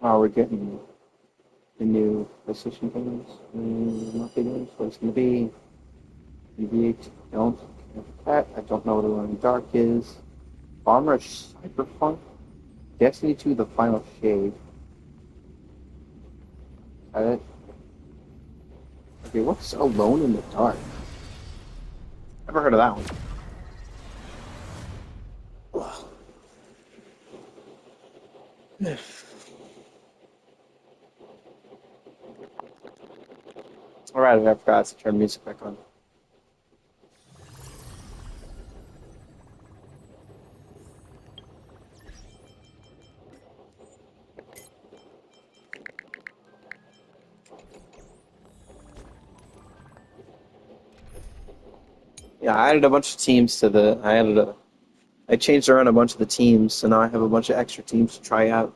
Oh, we're getting the new PlayStation games, monthly games. So it's going to be UVH. Don't care for that. I don't know what Alone Dark is. Bomber Cyberpunk. Destiny 2: The Final Shade. Is that it? Okay, what's Alone in the Dark? Never heard of that one. Alright, I forgot to turn music back on. Yeah, I added a bunch of teams to the. I changed around a bunch of the teams, so now I have a bunch of extra teams to try out.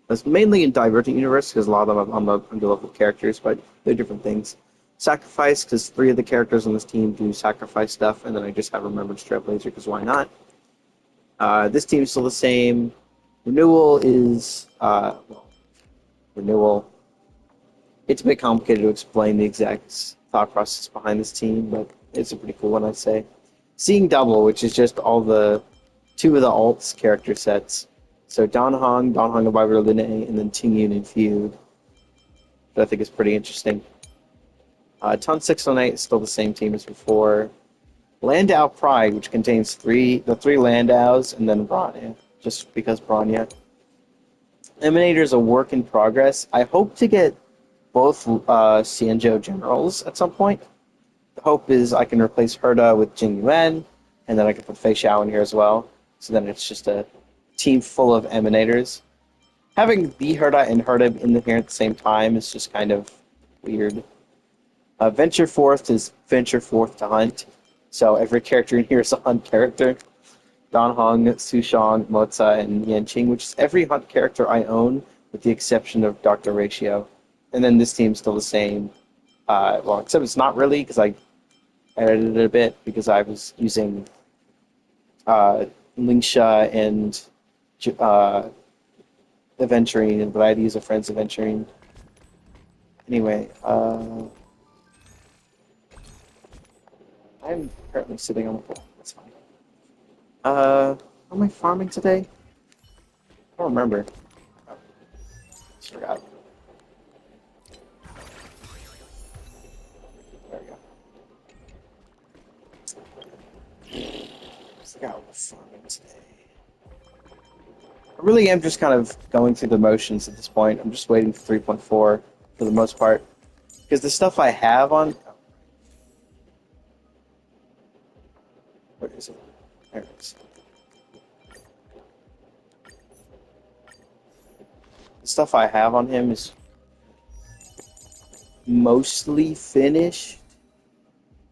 That's mainly in Divergent Universe because a lot of them are on the underlevel characters, but they're different things. Sacrifice because three of the characters on this team do sacrifice stuff, and then I just have Remembrance Trailblazer because why not? This team's still the same. Renewal is renewal. It's a bit complicated to explain the exact thought process behind this team, but it's a pretty cool one, I'd say. Seeing Double, which is just all the two of the alts character sets. So Don Hong of Viber Linne, and then Ting Yun and Feud. That I think is pretty interesting. Ton 618 is still the same team as before. Landau Pride, which contains the three Landaus, and then Bronya, just because Bronya. Emanator is a work in progress. I hope to get both Xianzhou generals at some point. The hope is I can replace Herda with Jing Yuan, and then I can put Fei Xiao in here as well. So then it's just a team full of Emanators. Having the Herda and Herda in here at the same time is just kind of weird. Venture Forth is Venture Forth to Hunt. So every character in here is a hunt character. Don Hong, Su Shang, Moza, and Yan Qing, which is every hunt character I own, with the exception of Dr. Ratio. And then this team's still the same. Well, except it's not really, because I edited it a bit, because I was using Lingsha and Aventurine, but I had to use a friend's Aventurine. Anyway, I'm currently sitting on the floor. That's fine. How am I farming today? I don't remember. Oh, just forgot. There we go. I forgot what farming today. I really am just kind of going through the motions at this point. I'm just waiting for 3.4 for the most part. Because the stuff I have on... Where is it? There it is. The stuff I have on him is mostly finished.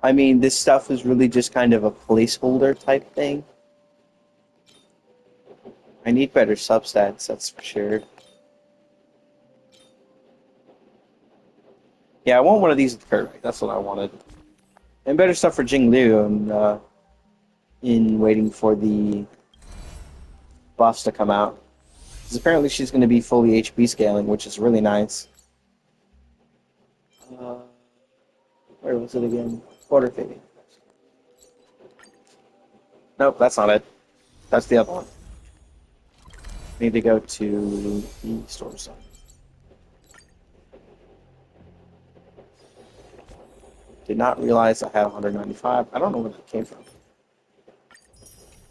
I mean, this stuff is really just kind of a placeholder type thing. I need better substats, that's for sure. Yeah, I want one of these at the curve. That's what I wanted. And better stuff for Jing Liu and in waiting for the buffs to come out. Because apparently she's going to be fully HP scaling, which is really nice. Uh, where was it again? Quarter fading. Nope, that's not it. That's the other one. Need to go to the store zone. Did not realize I had 195. I don't know where that came from.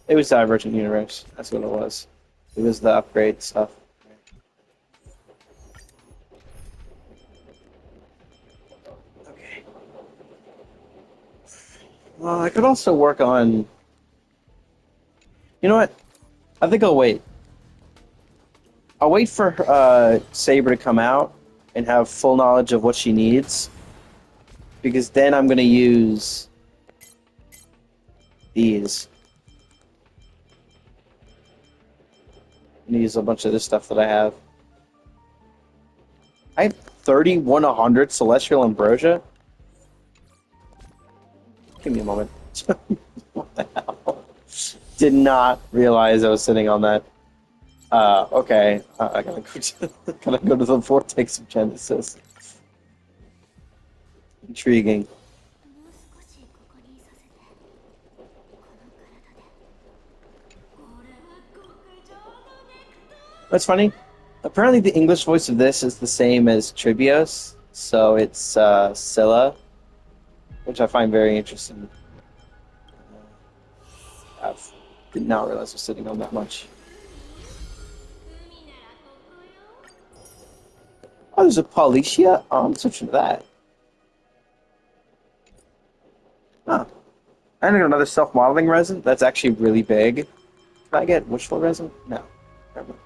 It was Divergent Universe. That's what it was. It was the upgrade stuff. Okay. Well, I could also work on... You know what? I think I'll wait. I'll wait for Saber to come out and have full knowledge of what she needs. Because then I'm going to use these. I'm going to use a bunch of this stuff that I have. I have 3100 Celestial Ambrosia. Give me a moment. What the hell? Did not realize I was sitting on that. Okay. I gotta go gotta go to the vortex of Genesis. Intriguing. もう少しここにいさせて。この体で。これは極上のネクター。That's funny. Apparently, the English voice of this is the same as Tribios, so it's Scylla, which I find very interesting. I did not realize I was sitting on that much. 海ならここよ。Oh, there's a Polysia? Oh, I'm switching to that. Huh. I got another self-modeling resin that's actually really big. Can I get wishful resin? No. Never mind.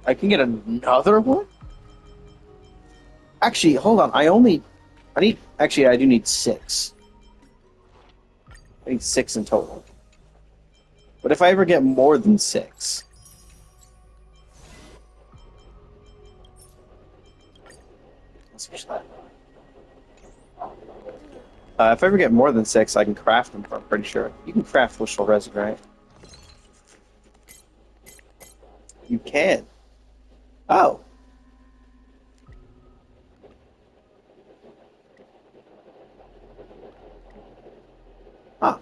I can get another one? Actually, hold on. I do need 6. I need 6 in total. But if I ever get more than 6, let's switch that. If I ever get more than 6, I can craft them. I'm pretty sure you can craft wishful resin, right? You can. Oh, huh,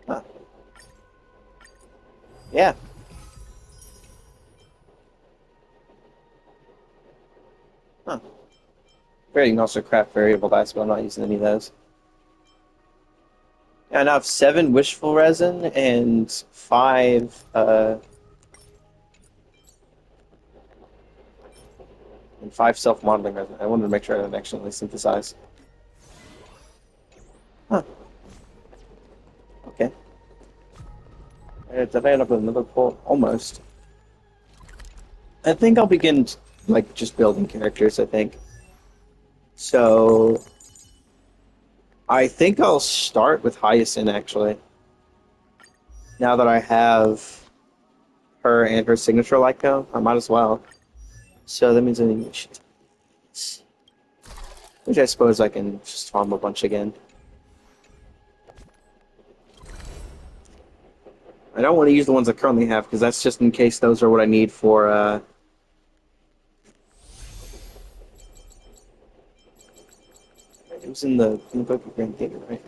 huh. Yeah. Huh. Fair, you can also craft variable dice, but I'm not using any of those. Yeah, I now have 7 wishful resin and 5 self-modeling resin. I wanted to make sure I didn't accidentally synthesize. Huh. Okay. Did I end up with another pull? Almost. I think I'll begin like just building characters. I think so. I think I'll start with Hyacinth actually. Now that I have her and her signature light cone, I might as well. So that means I need shit. Which I suppose I can just farm a bunch again. I don't want to use the ones I currently have because that's just in case those are what I need for. It was in the book of Grand Theater, right?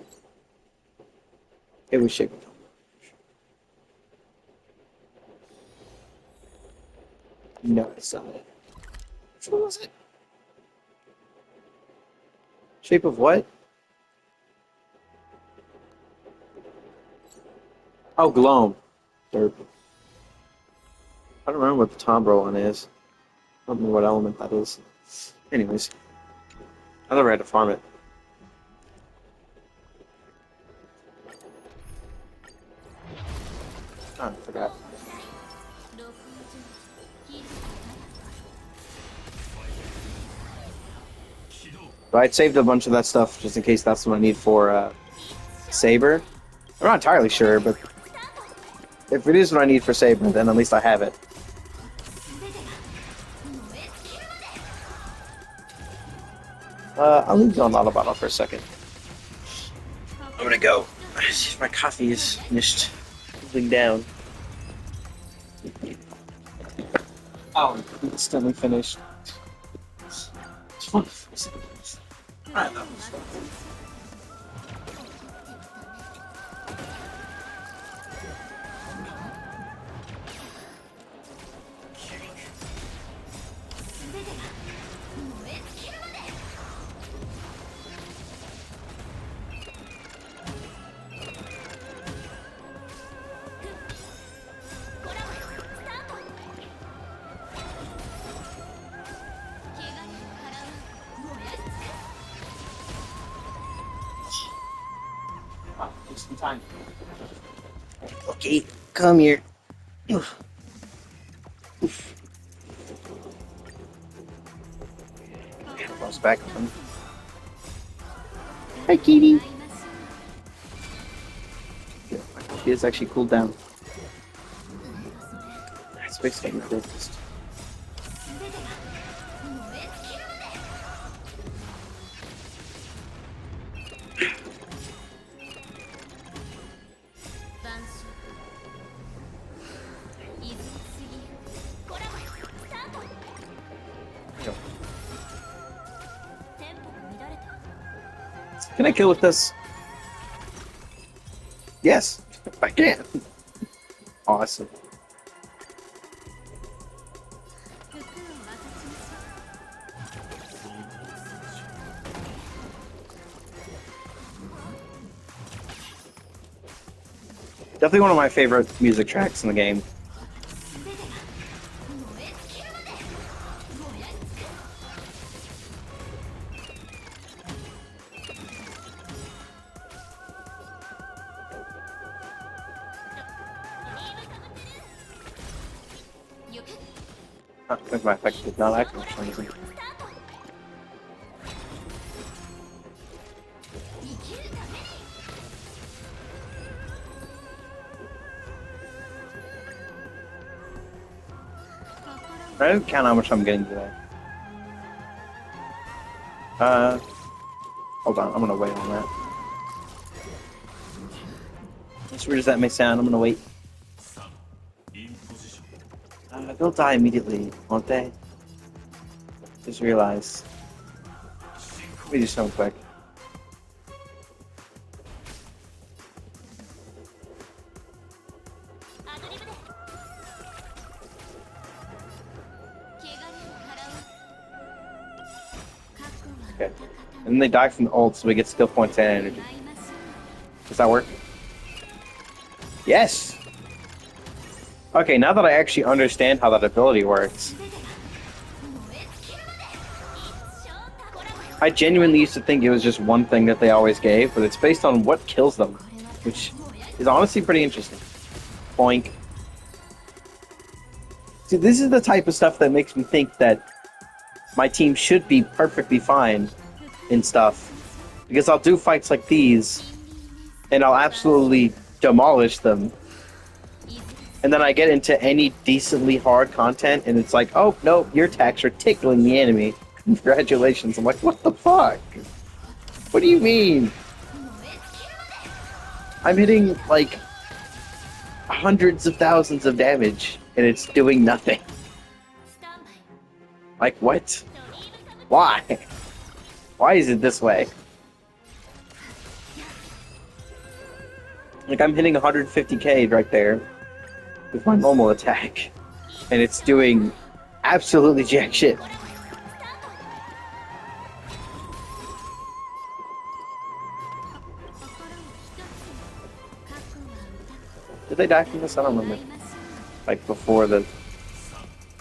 It was Shape. No, it's not it. Which one was it? Shape of what? Oh, Gloam. Derp. I don't remember what the Tombro one is. I don't remember what element that is. Anyways, I never had to farm it. Oh, I forgot. 六条気づかな But I'd saved a bunch of that stuff just in case that's what I need for Saber. I'm not entirely sure, but if it is what I need for Saber, then at least I have it. I'll leave you on Auto Battle for a second. I'm gonna go. See if my coffee is finished cooling down. Oh, it's instantly finished. It's fun. Alright, that was fun. Ah, just in time. Okay, come here. Oof. Oof. Close back on. Hi, kitty. Yeah, my coffee is actually cooled down. It's basically breakfast. Can I kill with this? Yes, I can. Awesome. Definitely one of my favorite music tracks in the game. Huh, my effect did not act for some reason. I didn't count how much I'm getting today. Hold on, I'm gonna wait on that. As weird as that may sound, I'm gonna wait. They'll die immediately, won't they? Just realized. Let me do something quick. Okay. And then they die from the ult, so we get skill points and energy. Does that work? Yes! Okay, now that I actually understand how that ability works. I genuinely used to think it was just one thing that they always gave, but it's based on what kills them, which is honestly pretty interesting. Boink. See, this is the type of stuff that makes me think that my team should be perfectly fine in stuff. Because I'll do fights like these, and I'll absolutely demolish them. And then I get into any decently hard content, and it's like, oh, no, your attacks are tickling the enemy. Congratulations. I'm like, what the fuck? What do you mean? I'm hitting, like, hundreds of thousands of damage, and it's doing nothing. Like, what? Why? Why is it this way? Like, I'm hitting 150k right there with my normal attack, and it's doing absolutely jack shit. Did they die from this? I don't remember. Like, before the...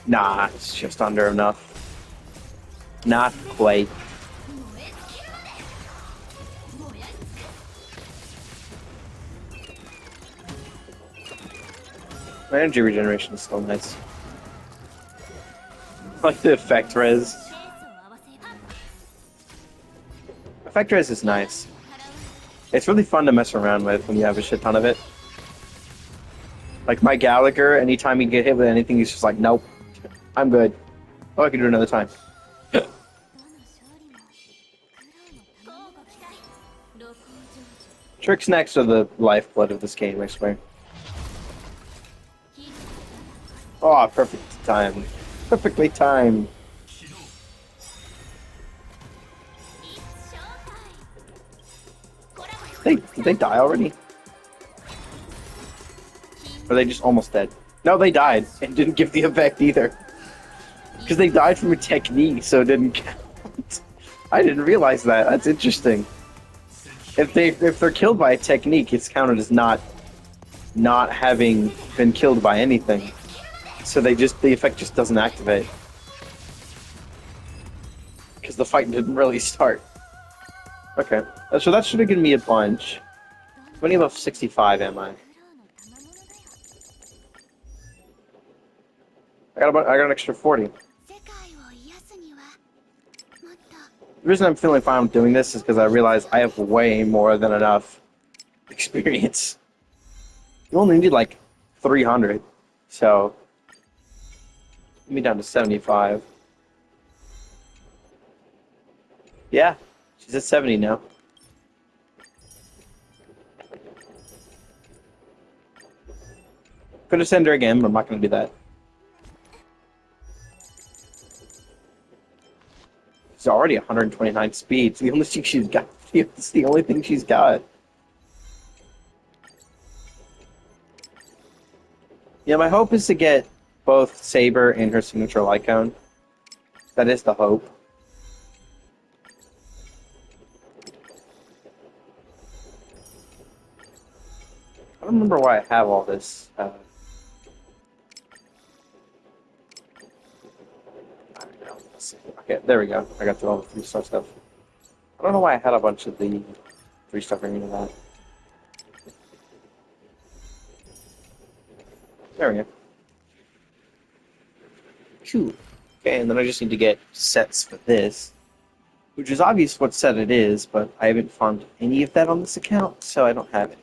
Nah, it's just under enough. Not quite. My energy regeneration is still nice. I like the effect res. Effect res is nice. It's really fun to mess around with when you have a shit ton of it. Like my Gallagher, anytime he get hit with anything, he's just like, nope, I'm good. Oh, I can do it another time. Trick snacks are the lifeblood of this game, I swear. Oh, perfect time. Perfectly timed. Did they die already? Or are they just almost dead? No, they died and didn't give the effect either. Because they died from a technique, so it didn't count. I didn't realize that. That's interesting. If they're killed by a technique, it's counted as not having been killed by anything. So the effect just doesn't activate. Because the fight didn't really start. Okay. So that should have given me a bunch. How many of 65 am I? I got an extra 40. The reason I'm feeling fine with doing this is because I realize I have way more than enough experience. You only need like 300, so get me down to 75. Yeah, she's at 70 now. Could have sent her again, but I'm not going to do that. Zarya? already 129 speed. It's the only thing she's got. It's the only thing she's got. Yeah, my hope is to get both Saber and her signature Lycone. That is the hope. I don't remember why I have all this. Okay, there we go. I got through all the 3-star stuff. I don't know why I had a bunch of the 3-star ring into that. There we go. Cool. Okay, and then I just need to get sets for this, which is obvious what set it is, but I haven't farmed any of that on this account, so I don't have any.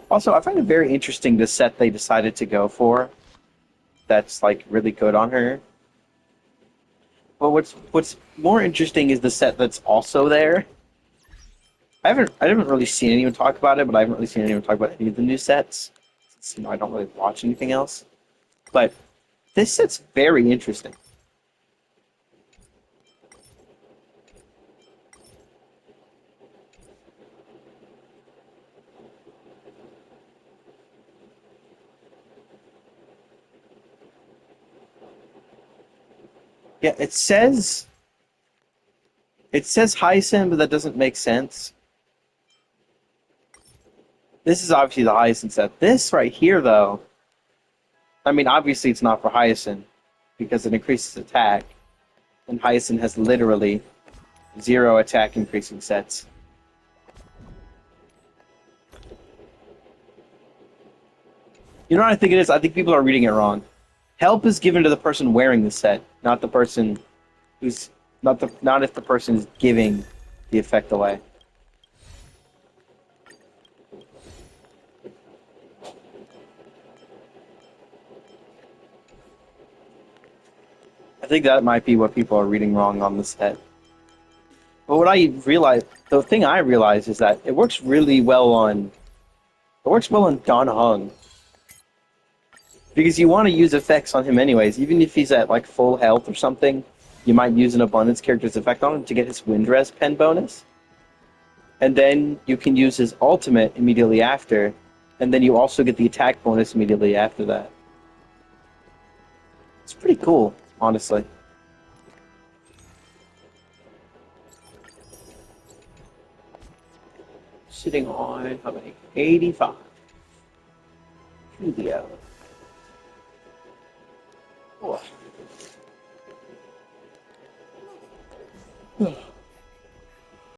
Also, I find it very interesting the set they decided to go for. That's like really good on her. But what's more interesting is the set that's also there. I haven't really seen anyone talk about it, but I haven't really seen anyone talk about any of the new sets. Since, I don't really watch anything else. But this set's very interesting. Yeah, it says Hyacinth, but that doesn't make sense. This is obviously the Hyacinth set. This right here, though, I mean, obviously it's not for Hyacinth because it increases attack, and Hyacinth has literally 0 attack increasing sets. You know what I think it is? I think people are reading it wrong. Help is given to the person wearing the set, not the person who's not if the person is giving the effect away. I think that might be what people are reading wrong on the set. But the thing I realize is that it works really well on Don Hung. Because you want to use effects on him anyways, even if he's at like full health or something, you might use an abundance character's effect on him to get his wind res pen bonus. And then you can use his ultimate immediately after, and then you also get the attack bonus immediately after that. It's pretty cool, honestly. Sitting on how many? 85. Julio. Oh.